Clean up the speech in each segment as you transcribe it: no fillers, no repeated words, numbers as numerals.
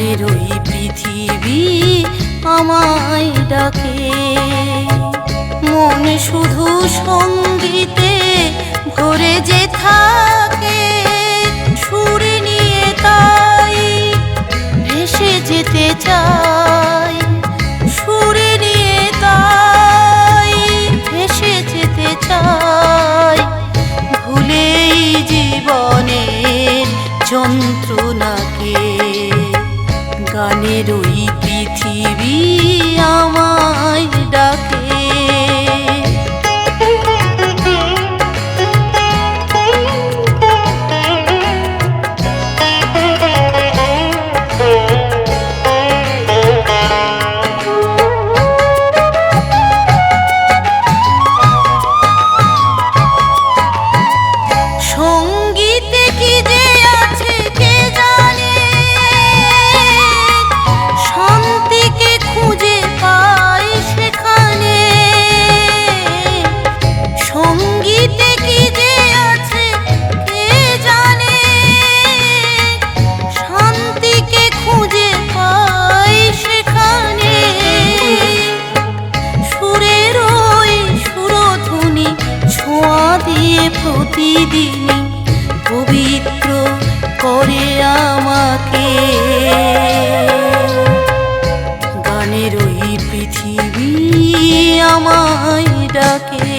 গানের ওই পৃথিবী আমায় ডাকে। মন শুধু সঙ্গীতে ভরে যে থাকে, সুর নিয়ে তাই ভেসে যেতে চাই। সুর নিয়ে তাই ভেসে যেতে চাই, ভুলেই জীবনের যন্ত্রণাকে। গানের ওই পৃথিবী আমায় ডাকে। প্রতিদিন পবিত্র করে আমাকে। গানের ওই পৃথিবী আমায় ডাকে।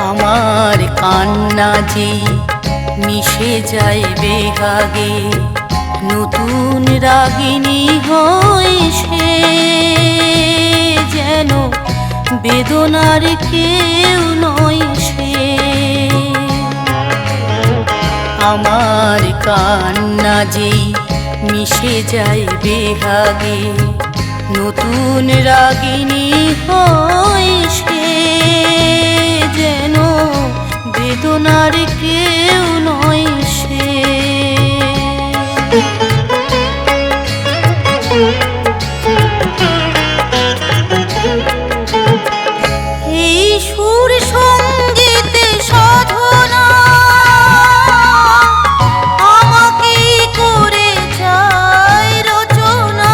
আমার কান্না যে মিশে যায় বেহাগে, নতুন রাগিনী হয় সে, যেন বেদনার কেউ নয় সে। আমার কান্না যে মিশে যায় বেহাগে, নতুন রাগিনী হয় সে, যেন বেদনার কেউ নয় সে। এই সুর সঙ্গীতে সাধনা আমাকেই করে যায় রচনা।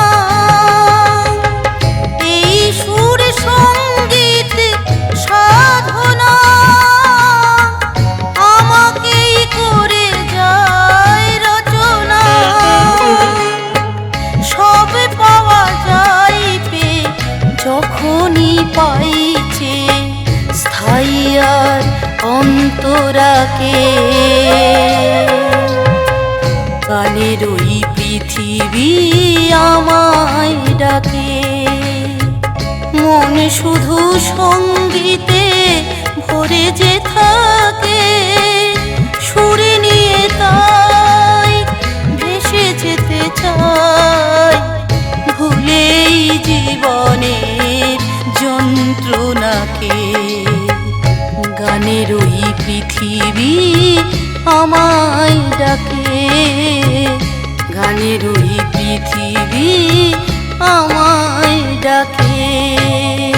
এই সুর সঙ্গীত সাধনা আমাকেই করে যায় রচনা। সব পাওয়া যাইবে যখনই পাইছে স্থায়ী আর অন্তরাকে। গানের ওই পৃথিবী আমায় ডাকে। মন শুধু সঙ্গীতে ভরে যে থাকে, সুর নিয়ে তাই ভেসে যেতে চাই, ভুলেই জীবনের যন্ত্রণাকে। গানের ওই পৃথিবী আমায় ডাকে। গানের ওই পৃথিবী আমায় ডাকে।